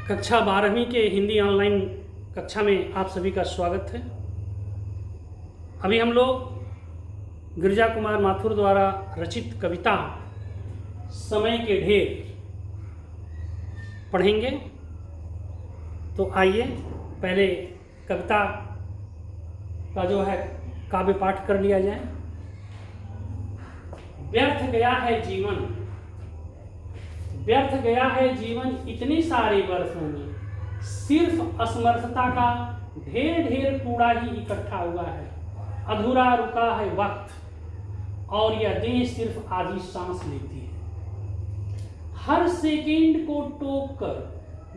कक्षा 12वीं के हिंदी ऑनलाइन कक्षा में आप सभी का स्वागत है। अभी हम लोग गिरिजा कुमार माथुर द्वारा रचित कविता समय के ढेर पढ़ेंगे। तो आइए पहले कविता का जो है काव्य पाठ कर लिया जाए। व्यर्थ गया है जीवन, व्यर्थ गया है जीवन इतने सारे वर्षों में, सिर्फ असमर्थता का ढेर ढेर कूड़ा ही इकट्ठा हुआ है। अधूरा रुका है वक्त और यह देह सिर्फ आधी सांस लेती है। हर सेकंड को टोक कर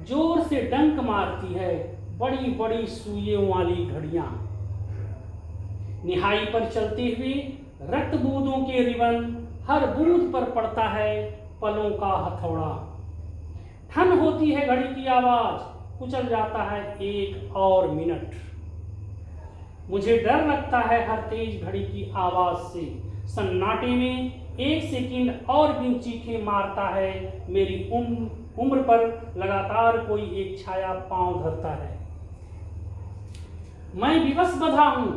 जोर से डंक मारती है बड़ी बड़ी सुइयों वाली घड़ियां। निहाई पर चलते हुए रक्त बूंदों के रिबन, हर बूंद पर पड़ता है पलों का हथौड़ा। ठन होती है घड़ी की आवाज, कुचल जाता है एक और मिनट। मुझे डर लगता है हर तेज घड़ी की आवाज से, सन्नाटे में एक सेकंड और भी चीखें मारता है। मेरी उम्र पर लगातार कोई एक छाया पांव धरता है। मैं विवश बधा हूं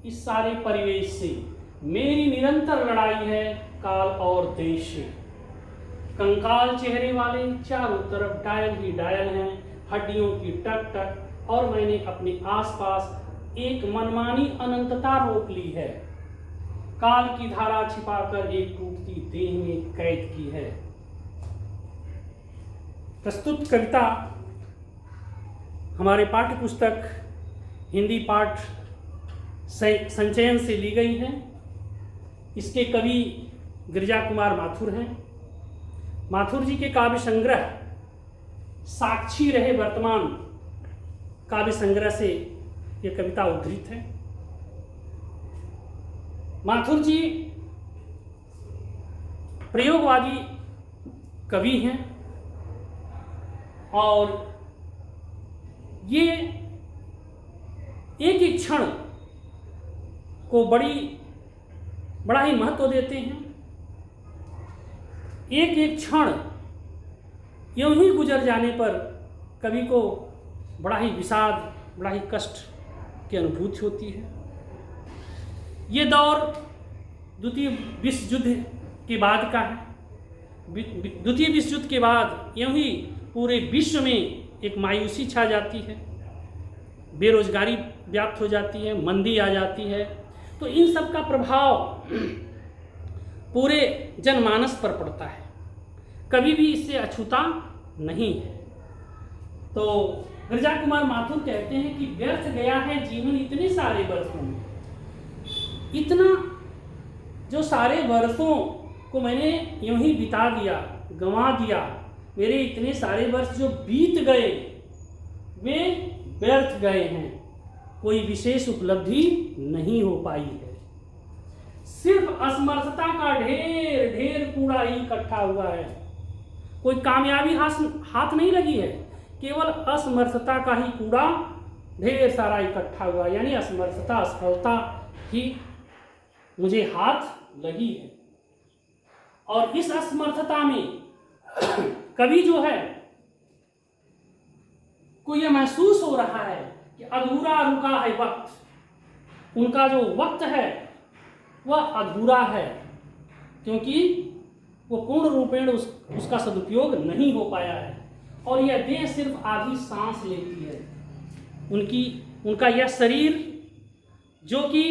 इस सारे परिवेश से, मेरी निरंतर लड़ाई है काल और देश से। कंकाल चेहरे वाले चारों तरफ डायल ही डायल हैं, हड्डियों की टक टक, और मैंने अपने आसपास एक मनमानी अनंतता रोक ली है। काल की धारा छिपाकर एक टूटती देह में कैद की है। प्रस्तुत कविता हमारे पाठ्य पुस्तक हिंदी पाठ संचयन से ली गई है। इसके कवि गिरिजा कुमार माथुर हैं। माथुर जी के काव्य संग्रह साक्षी रहे वर्तमान काव्य संग्रह से यह कविता उद्धृत है। माथुर जी प्रयोगवादी कवि हैं और ये एक एक क्षण को बड़ा ही महत्व देते हैं। एक एक क्षण यूं ही गुजर जाने पर कवि को बड़ा ही विषाद, बड़ा ही कष्ट की अनुभूति होती है। ये दौर द्वितीय विश्व युद्ध के बाद का है। द्वितीय विश्व युद्ध के बाद यूं ही पूरे विश्व में एक मायूसी छा जाती है, बेरोजगारी व्याप्त हो जाती है, मंदी आ जाती है। तो इन सब का प्रभाव पूरे जनमानस पर पड़ता है, कभी भी इससे अछूता नहीं है। तो गिरिजा कुमार माथुर कहते हैं कि व्यर्थ गया है जीवन इतने सारे वर्षों में। इतना जो सारे वर्षों को मैंने यूं ही बिता दिया, गंवा दिया, मेरे इतने सारे वर्ष जो बीत गए वे व्यर्थ गए हैं, कोई विशेष उपलब्धि नहीं हो पाई है। सिर्फ असमर्थता का ढेर ढेर कूड़ा ही इकट्ठा हुआ है। कोई कामयाबी हाथ नहीं लगी है, केवल असमर्थता का ही कूड़ा ढेर सारा इकट्ठा हुआ, यानी असमर्थता, असफलता ही मुझे हाथ लगी है। और इस असमर्थता में कभी जो है को यह महसूस हो रहा है कि अधूरा रुका है वक्त। उनका जो वक्त है वह अधूरा है, क्योंकि वो पूर्ण रूपेण उसका सदुपयोग नहीं हो पाया है। और यह देह सिर्फ आधी सांस लेती है। उनका यह शरीर जो कि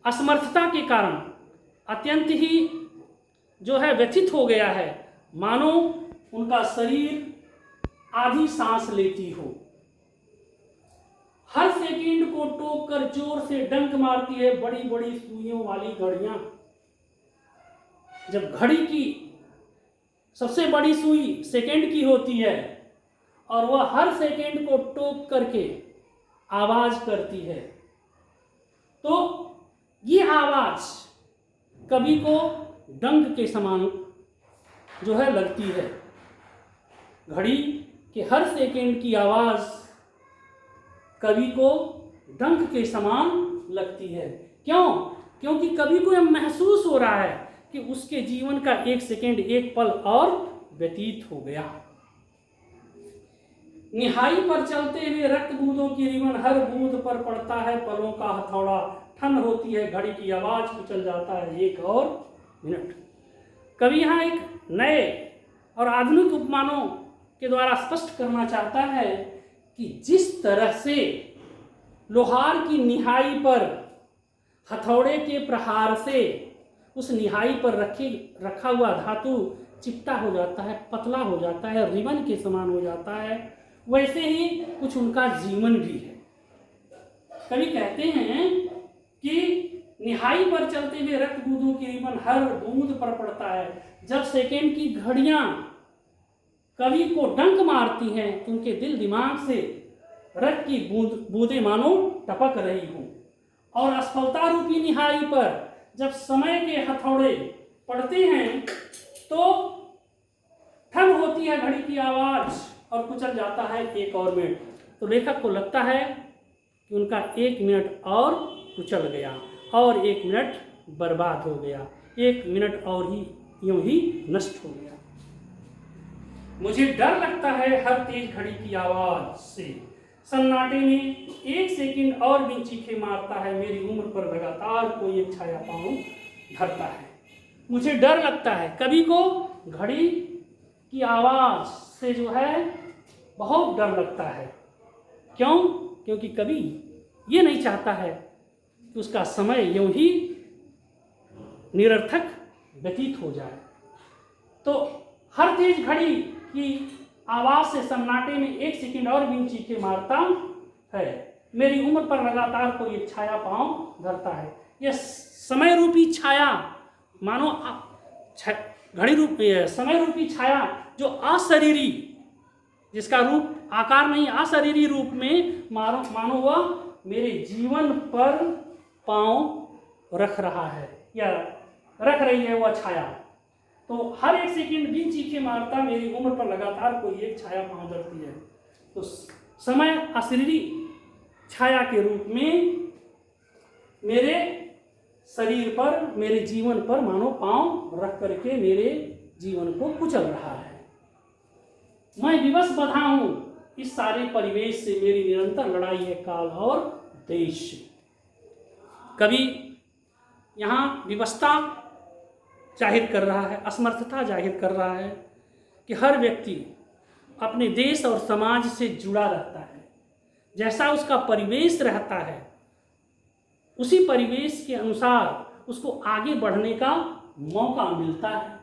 असमर्थता के कारण अत्यंत ही जो है व्यथित हो गया है, मानो उनका शरीर आधी सांस लेती हो। हर सेकंड को टोक कर जोर से डंक मारती है बड़ी बड़ी सुइयों वाली घड़ियां। जब घड़ी की सबसे बड़ी सुई सेकंड की होती है और वह हर सेकंड को टोक करके आवाज करती है, तो ये आवाज कवि को डंक के समान जो है लगती है। घड़ी के हर सेकंड की आवाज कवि को डंक के समान लगती है। क्यों? क्योंकि कवि को यह महसूस हो रहा है कि उसके जीवन का एक सेकंड, एक पल और व्यतीत हो गया। निहाई पर चलते हुए रक्त बूंदों की रिबन हर बूंद पर पड़ता है पलों का हथौड़ा, ठन होती है घड़ी की आवाज, कुचल जाता है एक और मिनट। कवि यहाँ एक नए और आधुनिक उपमानों के द्वारा स्पष्ट करना चाहता है कि जिस तरह से लोहार की निहाई पर हथौड़े के प्रहार से उस निहाई पर रखा हुआ धातु चिपटा हो जाता है, पतला हो जाता है, रिबन के समान हो जाता है, वैसे ही कुछ उनका जीवन भी है। कवि कहते हैं कि निहाई पर चलते हुए रक्त बूंदों की रिबन हर बूंद पर पड़ता है। जब सेकेंड की घड़ियां कवि को डंक मारती हैं तो उनके दिल दिमाग से रक्त की बूंदें मानो टपक रही हों। और असफलता रूपी निहाई पर जब समय के हथौड़े पड़ते हैं तो ठन होती है घड़ी की आवाज और कुचल जाता है एक और मिनट। तो लेखक को लगता है कि उनका एक मिनट और कुचल गया और एक मिनट बर्बाद हो गया, एक मिनट और ही यूं ही नष्ट हो गया। मुझे डर लगता है हर तेज घड़ी की आवाज से, सन्नाटे में एक सेकंड और भी चीखे मारता है, मेरी उम्र पर लगातार कोई एक छाया पांव धरता है। मुझे डर लगता है, कवि को घड़ी की आवाज से जो है बहुत डर लगता है। क्यों? क्योंकि कवि ये नहीं चाहता है कि उसका समय यूं ही निरर्थक व्यतीत हो जाए। तो हर तेज घड़ी की आवाज से सन्नाटे में एक सेकंड और भी चीखे मारता है, मेरी उम्र पर लगातार कोई एक छाया पांव धरता है। यह समय रूपी छाया मानो घड़ी रूप समय रूपी छाया जो अशरीरी, जिसका रूप आकार नहीं, अशरीरी रूप में मानो वह मेरे जीवन पर पांव रख रहा है या रख रही है वह छाया। तो हर एक सेकंड बिन चीखे मारता मेरी उम्र पर लगातार कोई एक छाया पांव धरती है। तो समय अशरीरी छाया के रूप में मेरे शरीर पर, मेरे जीवन पर मानो पांव रख करके मेरे जीवन को कुचल रहा है। मैं विवश बंधा हूं इस सारे परिवेश से, मेरी निरंतर लड़ाई है काल और देश से। कवि यहाँ विवशता जाहिर कर रहा है, असमर्थता जाहिर कर रहा है कि हर व्यक्ति अपने देश और समाज से जुड़ा रहता है। जैसा उसका परिवेश रहता है उसी परिवेश के अनुसार उसको आगे बढ़ने का मौका मिलता है।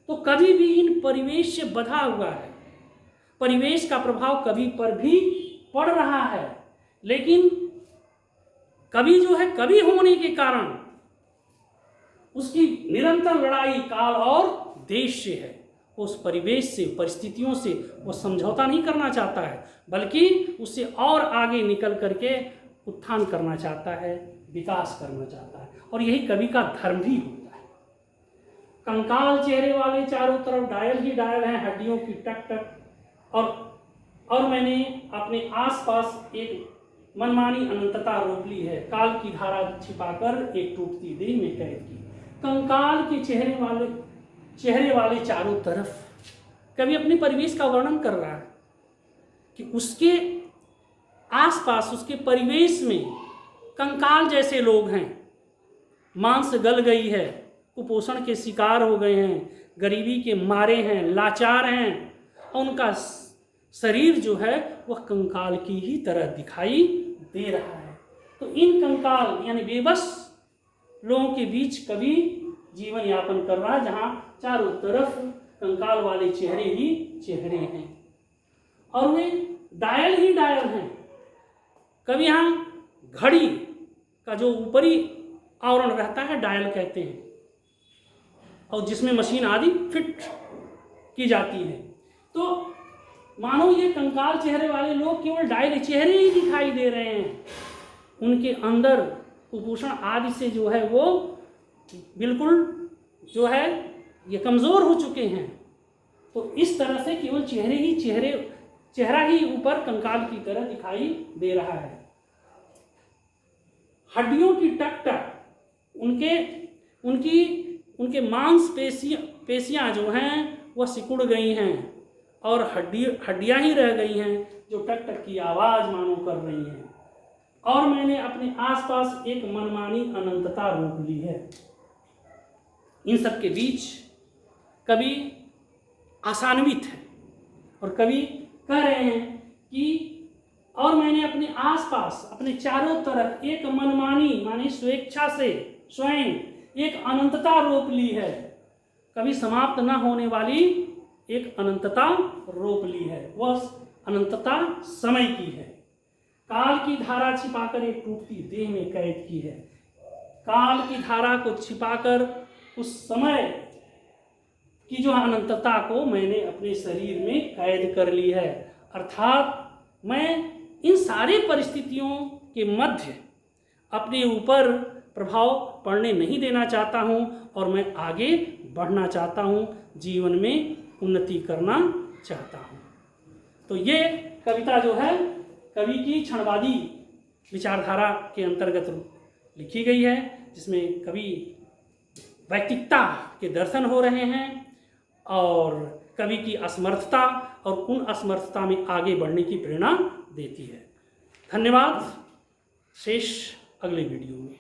तो कवि भी इन परिवेश से बंधा हुआ है, परिवेश का प्रभाव कवि पर भी पड़ रहा है, लेकिन कवि जो है, कवि होने के कारण उसकी निरंतर लड़ाई काल और देश से है। उस परिवेश से, परिस्थितियों से वो समझौता नहीं करना चाहता है, बल्कि उससे और आगे निकल करके उत्थान करना चाहता है, विकास करना चाहता है। और यही कवि का धर्म भी होता है। कंकाल चेहरे वाले चारों तरफ डायल ही डायल हैं, हड्डियों की टक टक। और मैंने अपने आसपास एक मनमानी अनंतता रोक ली है, काल की धारा छिपाकर एक टूटती देह में कैद की। कंकाल के चेहरे वाले चारों तरफ कभी अपने परिवेश का वर्णन कर रहा है कि उसके आसपास, उसके परिवेश में कंकाल जैसे लोग हैं, मांस गल गई है, कुपोषण के शिकार हो गए हैं, गरीबी के मारे हैं, लाचार हैं, और उनका शरीर जो है वह कंकाल की ही तरह दिखाई दे रहा है। तो इन कंकाल यानी बेबस लोगों के बीच कवि जीवन यापन कर रहा है, जहाँ चारों तरफ कंकाल वाले चेहरे ही चेहरे हैं और वे डायल ही डायल हैं। कवि यहाँ घड़ी का जो ऊपरी आवरण रहता है डायल कहते हैं, और जिसमें मशीन आदि फिट की जाती है। तो मानो ये कंकाल चेहरे वाले लोग केवल डायल चेहरे ही दिखाई दे रहे हैं, उनके अंदर कुपोषण आदि से जो है वो बिल्कुल जो है ये कमज़ोर हो चुके हैं। तो इस तरह से केवल चेहरा ही ऊपर कंकाल की तरह दिखाई दे रहा है। हड्डियों की टक टक उनके मांस पेशियां जो हैं वह सिकुड़ गई हैं और हड्डियां ही रह गई हैं जो टक टक की आवाज़ मानो कर रही हैं। और मैंने अपने आसपास एक मनमानी अनंतता रोक ली है। इन सब के बीच कवि आशान्वित है और कवि कह रहे हैं कि और मैंने अपने आसपास, अपने चारों तरफ एक मनमानी माने स्वेच्छा से स्वयं एक अनंतता रोप ली है। कभी समाप्त न होने वाली एक अनंतता रोप ली है। वह अनंतता समय की है। काल की धारा छिपाकर एक टूटती देह में कैद की है। काल की धारा को छिपाकर उस समय की जो अनंतता को मैंने अपने शरीर में कैद कर ली है। अर्थात मैं इन सारी परिस्थितियों के मध्य अपने ऊपर प्रभाव पड़ने नहीं देना चाहता हूँ और मैं आगे बढ़ना चाहता हूँ, जीवन में उन्नति करना चाहता हूँ। तो ये कविता जो है कवि की क्षणवादी विचारधारा के अंतर्गत लिखी गई है, जिसमें कवि वैयक्तिकता के दर्शन हो रहे हैं और कवि की असमर्थता और उन असमर्थता में आगे बढ़ने की प्रेरणा देती है। धन्यवाद। शेष अगले वीडियो में।